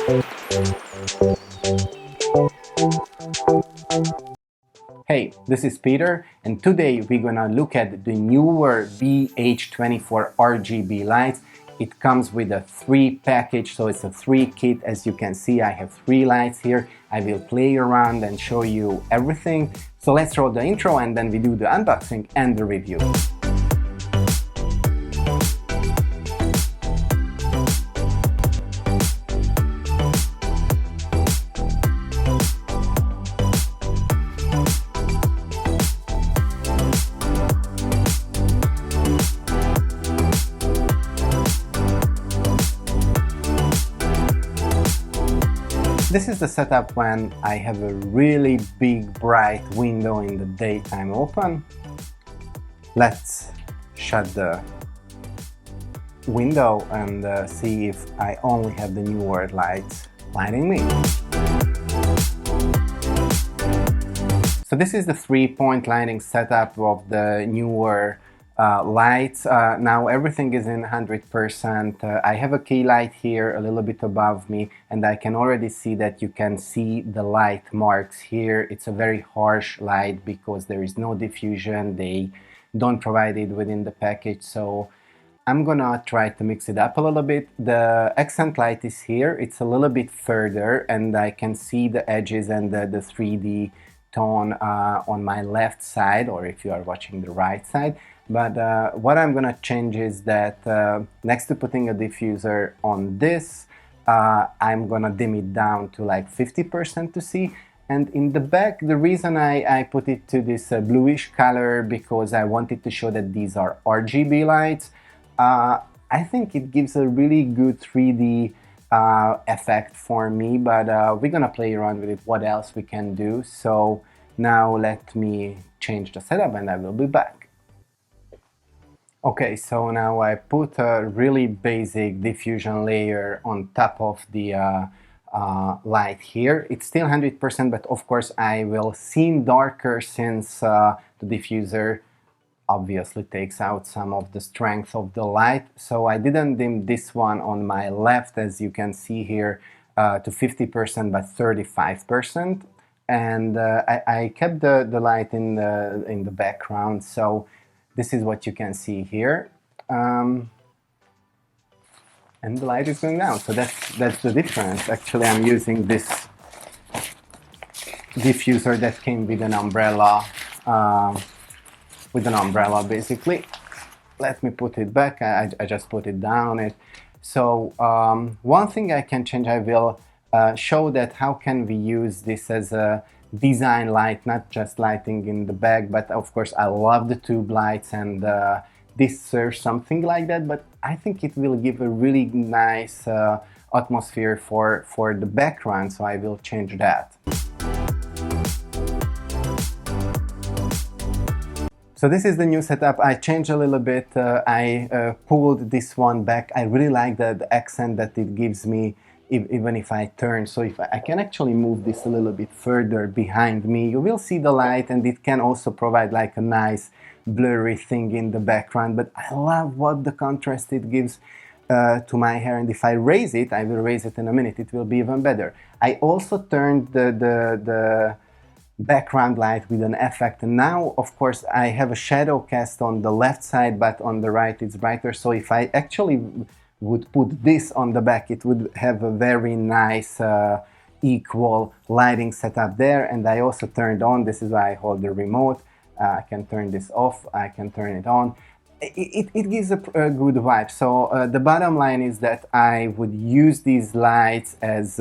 Hey, this is Peter, and today we're gonna look at the Neewer BH-20RGB lights. It comes with a 3 package, so it's a 3 kit. As you can see, I have 3 lights here. I will play around and show you everything. So let's roll the intro and then we do the unboxing and the review. This is the setup when I have a really big bright window in the daytime open. Let's shut the window and see if I only have the Neewer lights lighting me. So this is the 3-point lighting setup of the Neewer lights. Now everything is in 100%. I have a key light here a little bit above me, and I can already see that you can see the light marks here. It's a very harsh light because there is no diffusion. They don't provide it within the package, so I'm gonna try to mix it up a little bit. The accent light is here. It's a little bit further, and I can see the edges and the 3D tone on my left side, or if you are watching the right side. But what I'm gonna change is that next to putting a diffuser on this, I'm gonna dim it down to like 50% to see. And in the back, the reason I put it to this bluish color because I wanted to show that these are RGB lights. I think it gives a really good 3D effect for me, but we're gonna play around with it, what else we can do. So now let me change the setup and I will be back. Okay, so now I put a really basic diffusion layer on top of the light here. It's still 100%, but of course I will seem darker since the diffuser obviously takes out some of the strength of the light. So I didn't dim this one on my left, as you can see here, to 50% but 35%. And I kept the light in the background, so this is what you can see here, and the light is going down, so that's the difference. Actually, I'm using this diffuser that came with an umbrella, basically. Let me put it back. I just put it down on it. So one thing I can change, I will show that how can we use this as a design light, not just lighting in the back, but of course I love the tube lights, and this serves something like that, but I think it will give a really nice atmosphere for the background, so I will change that. So this is the new setup. I changed a little bit. I pulled this one back. I really like the accent that it gives me even if I turn. So if I can actually move this a little bit further behind me, you will see the light, and it can also provide like a nice blurry thing in the background. But I love what the contrast it gives to my hair, and if I raise it, I will raise it in a minute, it will be even better. I also turned the background light with an effect, and now of course I have a shadow cast on the left side, but on the right it's brighter. So if I actually would put this on the back, it would have a very nice equal lighting setup there. And I also turned on, this is why I hold the remote, I can turn this off, I can turn it on. It gives a good vibe. So the bottom line is that I would use these lights as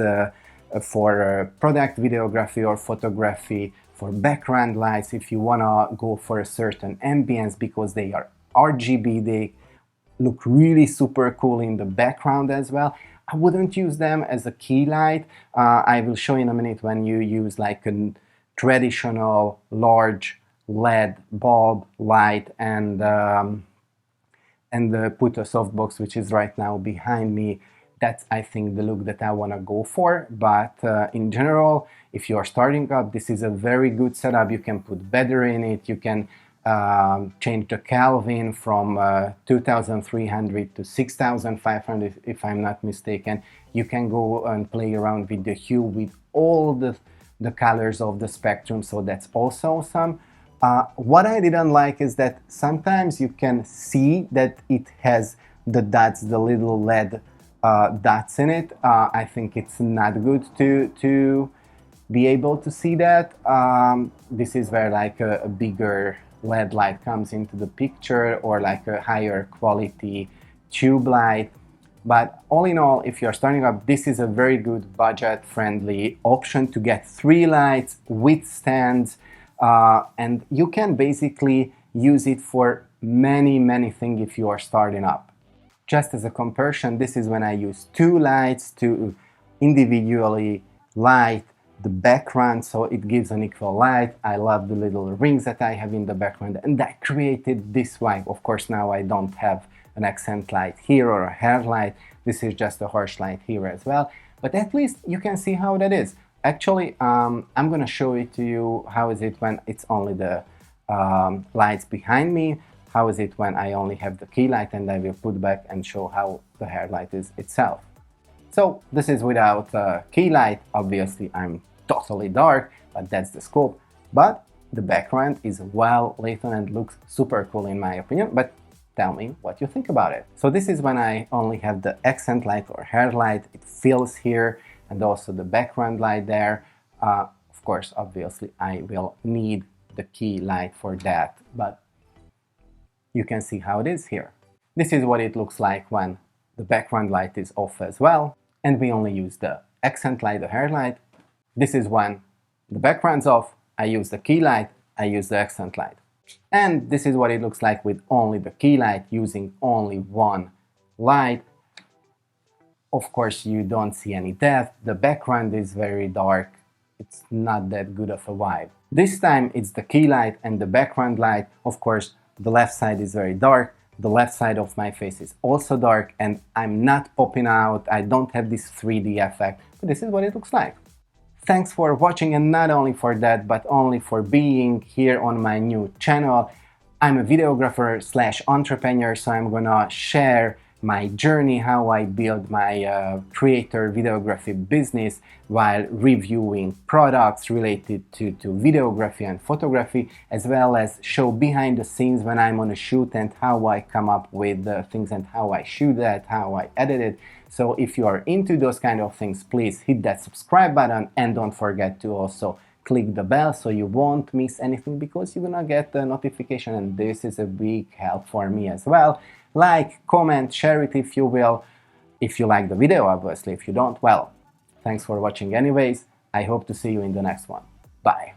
for product videography or photography, for background lights, if you wanna go for a certain ambience, because they are RGB, they look really super cool in the background as well. I wouldn't use them as a key light. I will show you in a minute when you use like a traditional large LED bulb light and put a softbox, which is right now behind me. That's, I think, the look that I want to go for. But in general, if you are starting up, this is a very good setup. You can put battery in it, you can change the Kelvin from 2300 to 6500 if I'm not mistaken. You can go and play around with the hue with all the colors of the spectrum, so that's also awesome. What I didn't like is that sometimes you can see that it has the dots, the little LED dots in it. I think it's not good to be able to see that. This is where like a bigger LED light comes into the picture, or like a higher quality tube light. But all in all, if you're starting up, this is a very good budget-friendly option to get 3 lights with stands, and you can basically use it for many things if you are starting up. Just as a comparison, this is when I use 2 lights to individually light the background, so it gives an equal light. I love the little rings that I have in the background, and I created this vibe. Of course, now I don't have an accent light here or a hair light. This is just a harsh light here as well, but at least you can see how that is. Actually, I'm gonna show it to you. How is it when it's only the lights behind me? How is it when I only have the key light? And I will put back and show how the hair light is itself. So this is without key light. Obviously, I'm totally dark, but that's the scope. But the background is well lit and looks super cool in my opinion. But tell me what you think about it. So this is when I only have the accent light or hair light. It fills here, and also the background light there. Of course, obviously, I will need the key light for that, but you can see how it is here. This is what it looks like when the background light is off as well, and we only use the accent light, the hair light. This is when the background's off, I use the key light, I use the accent light. And this is what it looks like with only the key light, using only one light. Of course, you don't see any depth, the background is very dark, it's not that good of a vibe. This time it's the key light and the background light. Of course, the left side is very dark, the left side of my face is also dark, and I'm not popping out, I don't have this 3D effect, but this is what it looks like. Thanks for watching, and not only for that, but only for being here on my new channel. I'm a videographer / entrepreneur, so I'm gonna share my journey, how I build my creator videography business while reviewing products related to videography and photography, as well as show behind the scenes when I'm on a shoot and how I come up with things and how I shoot that, how I edit it. So if you are into those kind of things, please hit that subscribe button, and don't forget to also click the bell so you won't miss anything, because you're gonna get the notification, and this is a big help for me as well. Like, comment, share it if you will, if you like the video, obviously. If you don't, well, thanks for watching anyways. I hope to see you in the next one. Bye.